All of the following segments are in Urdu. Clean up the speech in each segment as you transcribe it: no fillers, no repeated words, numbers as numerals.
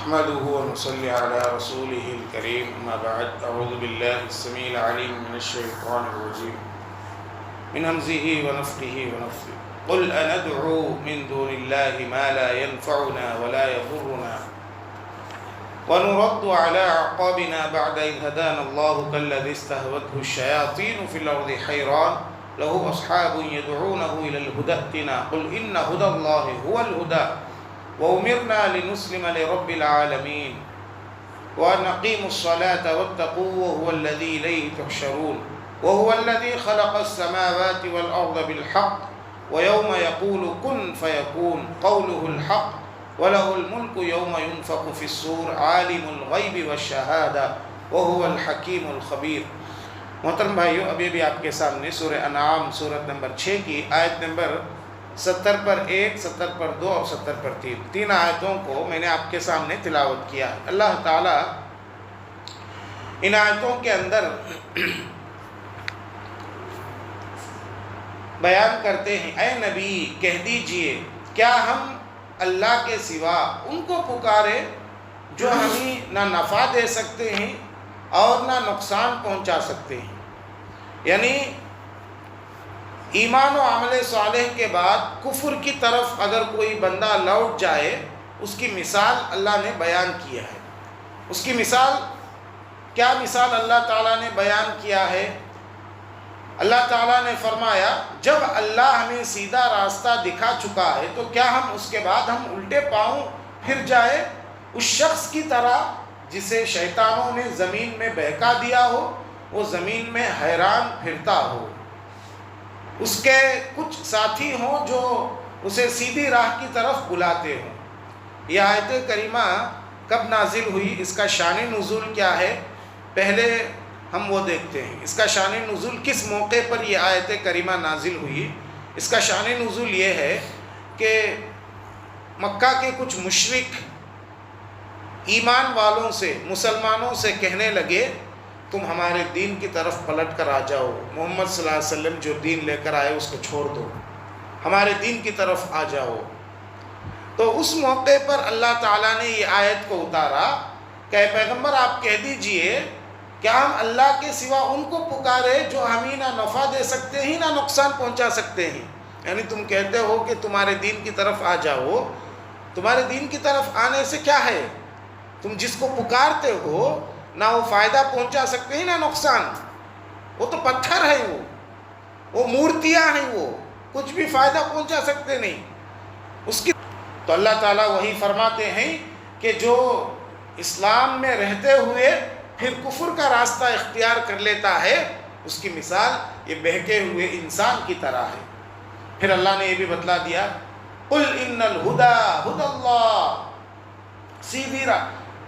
نحمده ونصلي على رسوله الكريم أما بعد أعوذ بالله السميع العليم من الشيطان الرجيم من همزه ونفخه ونفثه قل أندعو من دون الله ما لا ينفعنا ولا يضرنا ونرد على أعقابنا بعد إذ هدانا الله كالذي استهوته الشياطين في الأرض حيران له أصحاب يدعونه إلى الهدى ائتنا قل إن هدى الله هو الهدى وأمرنا لنسلم لرب العالمين وأن أقيموا الصلاة واتقوه وهو الذي إليه تحشرون وهو الذي خلق السماوات والأرض بالحق ويوم يقول كن فيكون قوله الحق وله الملك يوم ينفخ في الصور عالم الغيب والشهادة وهو الحكيم الخبير۔ محترم بھائیو، ابھی آپ کے سامنے سورہ انعام سورت نمبر 6 کی آیت نمبر 70 پر 1، 70 پر 2 اور 70 پر 3 تین آیتوں کو میں نے آپ کے سامنے تلاوت کیا ہے۔ اللہ تعالیٰ ان آیتوں کے اندر بیان کرتے ہیں، اے نبی کہہ دیجئے کیا ہم اللہ کے سوا ان کو پکارے جو ہمیں نہ نفع دے سکتے ہیں اور نہ نقصان پہنچا سکتے ہیں۔ یعنی ایمان و عمل صالح کے بعد کفر کی طرف اگر کوئی بندہ لوٹ جائے، اس کی مثال اللہ نے بیان کیا ہے۔ اس کی مثال کیا مثال اللہ تعالیٰ نے بیان کیا ہے؟ اللہ تعالیٰ نے فرمایا جب اللہ ہمیں سیدھا راستہ دکھا چکا ہے تو کیا ہم اس کے بعد ہم الٹے پاؤں پھر جائے اس شخص کی طرح جسے شیطانوں نے زمین میں بہکا دیا ہو، وہ زمین میں حیران پھرتا ہو، اس کے کچھ ساتھی ہوں جو اسے سیدھی راہ کی طرف بلاتے ہوں۔ یہ آیت کریمہ کب نازل ہوئی، اس کا شان نزول کیا ہے، پہلے ہم وہ دیکھتے ہیں۔ اس کا شان نزول کس موقع پر یہ آیت کریمہ نازل ہوئی؟ اس کا شان نزول یہ ہے کہ مکہ کے کچھ مشرک ایمان والوں سے، مسلمانوں سے کہنے لگے تم ہمارے دین کی طرف پلٹ کر آ جاؤ، محمد صلی اللہ علیہ وسلم جو دین لے کر آئے اس کو چھوڑ دو، ہمارے دین کی طرف آ جاؤ۔ تو اس موقع پر اللہ تعالیٰ نے یہ آیت کو اتارا کہ اے پیغمبر آپ کہہ دیجئے کیا ہم اللہ کے سوا ان کو پکارے جو ہمیں نہ نفع دے سکتے ہیں نہ نقصان پہنچا سکتے ہیں۔ یعنی تم کہتے ہو کہ تمہارے دین کی طرف آ جاؤ، تمہارے دین کی طرف آنے سے کیا ہے؟ تم جس کو پکارتے ہو نہ وہ فائدہ پہنچا سکتے ہیں نہ نقصان، وہ تو پتھر ہے، وہ مورتیاں ہیں، وہ کچھ بھی فائدہ پہنچا سکتے نہیں اس کی۔ تو اللہ تعالیٰ وہی فرماتے ہیں کہ جو اسلام میں رہتے ہوئے پھر کفر کا راستہ اختیار کر لیتا ہے، اس کی مثال یہ بہکے ہوئے انسان کی طرح ہے۔ پھر اللہ نے یہ بھی بتلا دیا قل ان الہدی ھدی اللہ، سیدھی راہ،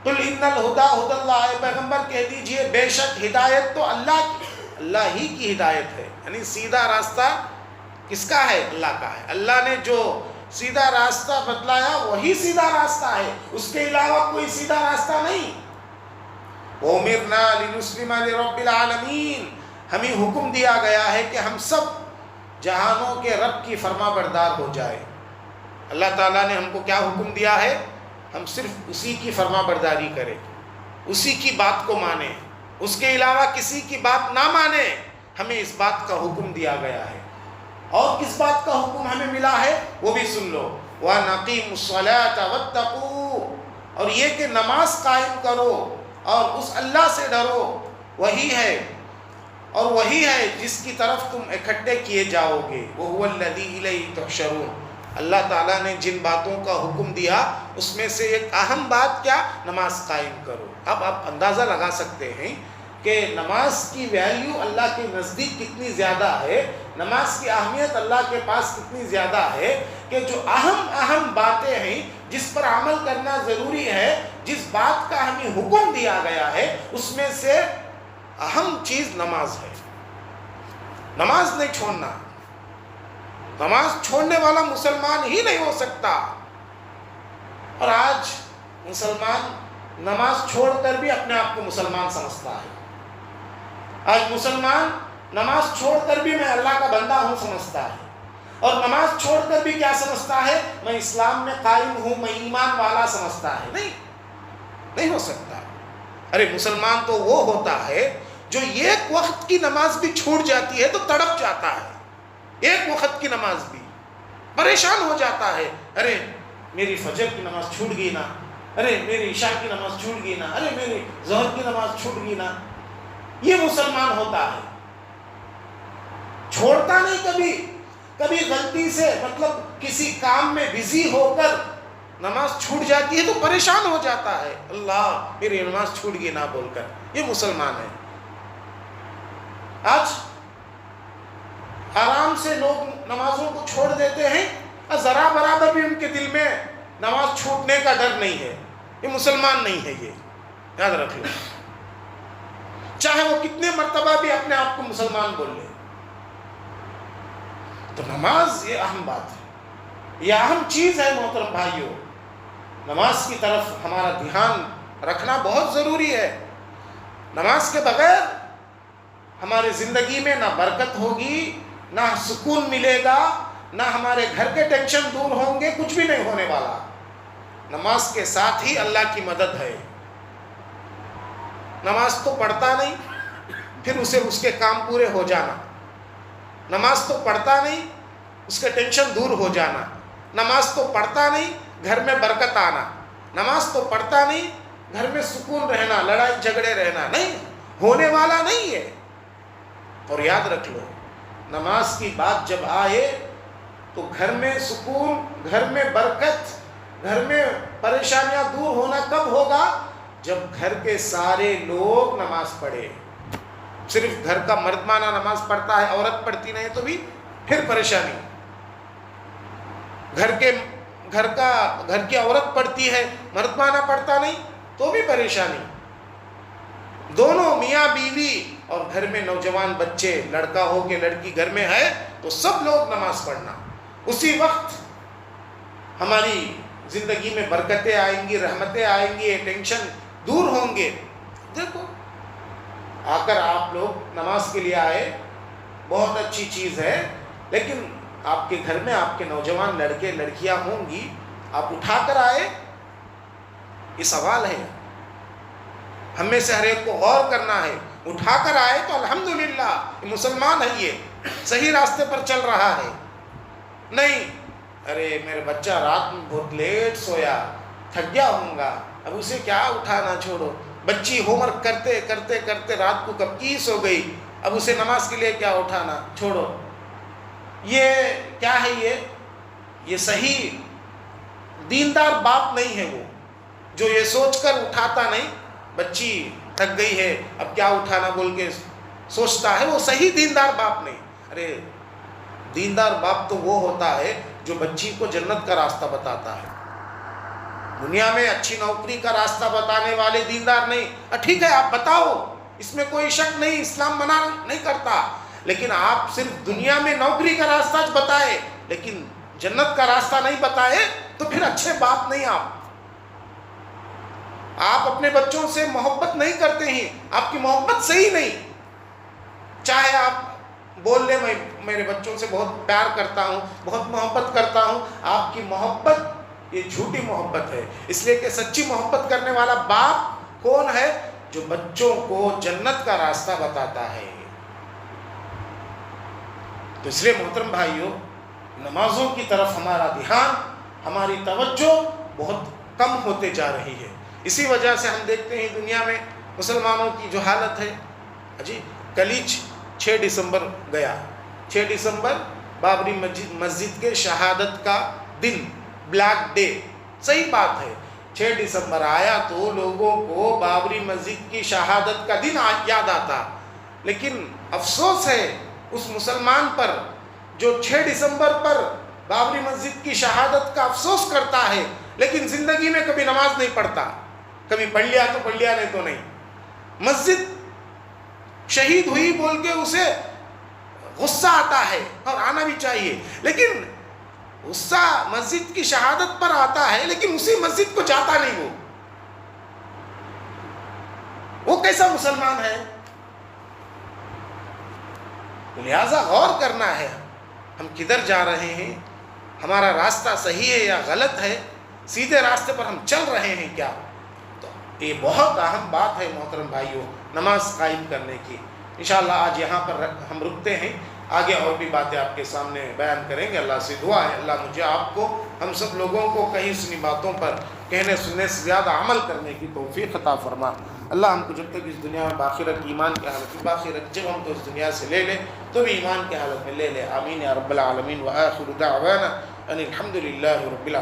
قل ان الہدی ھدی اللہ، اے پیغمبر کہہ دیجئے بے شک ہدایت تو اللہ ہی کی ہدایت ہے۔ یعنی سیدھا راستہ کس کا ہے؟ اللہ کا ہے۔ اللہ نے جو سیدھا راستہ بتلایا وہی سیدھا راستہ ہے، اس کے علاوہ کوئی سیدھا راستہ نہیں۔ وَأُمِرْنَا لِنُسْلِمَ لِرَبِّ الْعَالَمِينَ، ہمیں حکم دیا گیا ہے کہ ہم سب جہانوں کے رب کی فرما بردار ہو جائے۔ اللہ تعالیٰ نے ہم کو کیا حکم دیا ہے؟ ہم صرف اسی کی فرما برداری کریں، اسی کی بات کو مانیں، اس کے علاوہ کسی کی بات نہ مانیں۔ ہمیں اس بات کا حکم دیا گیا ہے۔ اور کس بات کا حکم ہمیں ملا ہے وہ بھی سن لو، وَأَقِيمُوا الصَّلَاةَ وَاتَّقُوهُ، اور یہ کہ نماز قائم کرو اور اس اللہ سے ڈرو، وہی ہے اور وہی ہے جس کی طرف تم اکٹھے کیے جاؤ گے۔ وَهُوَ الَّذِي إِلَيْهِ تُحْشَرُونَ، اللہ تعالیٰ نے جن باتوں کا حکم دیا اس میں سے ایک اہم بات کیا؟ نماز قائم کرو۔ اب آپ اندازہ لگا سکتے ہیں کہ نماز کی ویلیو اللہ کے نزدیک کتنی زیادہ ہے، نماز کی اہمیت اللہ کے پاس کتنی زیادہ ہے کہ جو اہم باتیں ہیں جس پر عمل کرنا ضروری ہے، جس بات کا ہمیں حکم دیا گیا ہے، اس میں سے اہم چیز نماز ہے۔ نماز نہیں چھوڑنا، نماز چھوڑنے والا مسلمان ہی نہیں ہو سکتا۔ اور آج مسلمان نماز چھوڑ کر بھی اپنے آپ کو مسلمان سمجھتا ہے۔ آج مسلمان نماز چھوڑ کر بھی میں اللہ کا بندہ ہوں سمجھتا ہے، اور نماز چھوڑ کر بھی کیا سمجھتا ہے؟ میں اسلام میں قائم ہوں، میں ایمان والا سمجھتا ہے۔ نہیں، نہیں ہو سکتا. ارے مسلمان تو وہ ہوتا ہے جو ایک وقت کی نماز بھی چھوٹ جاتی ہے تو تڑپ جاتا ہے. ایک وقت کی نماز بھی پریشان ہو جاتا ہے. ارے میری فجر کی نماز چھوٹ گئی نا, ارے میری عشاء کی نماز چھوٹ گئی نا, ارے میری ظہر کی نماز چھوٹ گئی نا. یہ مسلمان ہوتا ہے, چھوڑتا نہیں کبھی. کبھی غلطی سے مطلب کسی کام میں بزی ہو کر نماز چھوٹ جاتی ہے تو پریشان ہو جاتا ہے, اللہ میری نماز چھوٹ گئی نہ بول کر. یہ مسلمان ہے. آج آرام سے لوگ نمازوں کو چھوڑ دیتے ہیں اور ذرا برابر بھی ان کے دل میں نماز چھوٹنے کا ڈر نہیں ہے. یہ مسلمان نہیں ہے. یہ یاد رکھ لو, چاہے وہ کتنے مرتبہ بھی اپنے آپ کو مسلمان بول لے. تو نماز یہ اہم بات ہے, یہ اہم چیز ہے محترم بھائیوں. نماز کی طرف ہمارا دھیان رکھنا بہت ضروری ہے. نماز کے بغیر ہماری زندگی میں نہ برکت ہوگی, نہ سکون ملے گا, نہ ہمارے گھر کے ٹینشن دور ہوں گے, کچھ بھی نہیں ہونے والا. نماز کے ساتھ ہی اللہ کی مدد ہے. نماز تو پڑھتا نہیں, پھر اسے اس کے کام پورے ہو جانا. نماز تو پڑھتا نہیں, اس کے ٹینشن دور ہو جانا. نماز تو پڑھتا نہیں, گھر میں برکت آنا. نماز تو پڑھتا نہیں, گھر میں سکون رہنا, لڑائی جھگڑے رہنا. نہیں, ہونے والا نہیں ہے. اور یاد رکھ لو, نماز کی بات جب آئے تو گھر میں سکون, گھر میں برکت, گھر میں پریشانیاں دور ہونا کب ہوگا؟ جب گھر کے سارے لوگ نماز پڑھے. صرف گھر کا مردمانہ نماز پڑھتا ہے, عورت پڑھتی نہیں تو بھی پھر پریشانی. گھر کی عورت پڑھتی ہے, مردمانہ پڑھتا نہیں تو بھی پریشانی. دونوں میاں بیوی اور گھر میں نوجوان بچے, لڑکا ہو کے لڑکی گھر میں ہے تو سب لوگ نماز پڑھنا. اسی وقت ہماری زندگی میں برکتیں آئیں گی, رحمتیں آئیں گی, ٹینشن دور ہوں گے. دیکھو آ کر آپ لوگ نماز کے لیے آئے, بہت اچھی چیز ہے, لیکن آپ کے گھر میں آپ کے نوجوان لڑکے لڑکیاں ہوں گی, آپ اٹھا کر آئے. یہ سوال ہے, ہم میں سے ہر ایک کو غور کرنا ہے. اٹھا کر آئے تو الحمدللہ مسلمان ہے, یہ صحیح راستے پر چل رہا ہے. نہیں, ارے میرے بچہ رات میں بہت لیٹ سویا, تھک گیا ہوں گا, اب اسے کیا اٹھانا, چھوڑو. بچی ہوم ورک کرتے کرتے کرتے رات کو کب کی سو گئی, اب اسے نماز کے لیے کیا اٹھانا, چھوڑو. یہ کیا ہے, یہ صحیح دیندار باپ نہیں ہے. وہ جو یہ سوچ کر اٹھاتا نہیں, بچی تھک گئی ہے اب کیا اٹھانا بول کے سوچتا ہے, وہ صحیح دیندار باپ نہیں. ارے دیندار باپ تو وہ ہوتا ہے جو بچی کو جنت کا راستہ بتاتا ہے. دنیا میں اچھی نوکری کا راستہ بتانے والے دیندار نہیں. ٹھیک ہے آپ بتاؤ, اس میں کوئی شک نہیں, اسلام منع نہیں کرتا, لیکن آپ صرف دنیا میں نوکری کا راستہ بتائے لیکن جنت کا راستہ نہیں بتائے تو پھر اچھے باپ نہیں. آپ اپنے بچوں سے محبت نہیں کرتے ہیں, آپ کی محبت صحیح نہیں. چاہے آپ بول لیں میں میرے بچوں سے بہت پیار کرتا ہوں, بہت محبت کرتا ہوں, آپ کی محبت یہ جھوٹی محبت ہے. اس لیے کہ سچی محبت کرنے والا باپ کون ہے؟ جو بچوں کو جنت کا راستہ بتاتا ہے. تو اس لیے محترم بھائیوں, نمازوں کی طرف ہمارا دھیان, ہماری توجہ بہت کم ہوتے جا رہی ہے. اسی وجہ سے ہم دیکھتے ہیں دنیا میں مسلمانوں کی جو حالت ہے. کل ہی 6 دسمبر گیا, 6 دسمبر بابری مسجد کے شہادت کا دن, بلیک ڈے. صحیح بات ہے, 6 دسمبر آیا تو لوگوں کو بابری مسجد کی شہادت کا دن یاد آتا. لیکن افسوس ہے اس مسلمان پر جو 6 دسمبر پر بابری مسجد کی شہادت کا افسوس کرتا ہے لیکن زندگی میں کبھی نماز نہیں پڑھتا. کبھی پڑھ لیا تو پڑھ لیا, نہیں تو نہیں. مسجد شہید ہوئی بول کے اسے غصہ آتا ہے, اور آنا بھی چاہیے, لیکن غصہ مسجد کی شہادت پر آتا ہے لیکن اسی مسجد کو جاتا نہیں. وہ کیسا مسلمان ہے؟ لہذا غور کرنا ہے, ہم کدھر جا رہے ہیں, ہمارا راستہ صحیح ہے یا غلط ہے, سیدھے راستے پر ہم چل رہے ہیں کیا. تو یہ بہت اہم بات ہے محترم بھائیوں، نماز قائم کرنے کی۔ انشاءاللہ آج یہاں پر ہم رکتے ہیں، آگے اور بھی باتیں آپ کے سامنے بیان کریں گے۔ اللہ سے دعا ہے اللہ مجھے آپ کو، ہم سب لوگوں کو کہیں سنی باتوں پر کہنے سننے سے زیادہ عمل کرنے کی توفیق عطا فرما۔ اللہ ہم کو جب تک اس دنیا میں باقی رکھ، ایمان کی حالت میں باقی رکھ، جب ہم کو اس دنیا سے لے لے تو بھی ایمان کی حالت میں لے لے۔ آمین یا رب العالمین۔ وآخر دعوانا ان الحمد للہ رب العالمین۔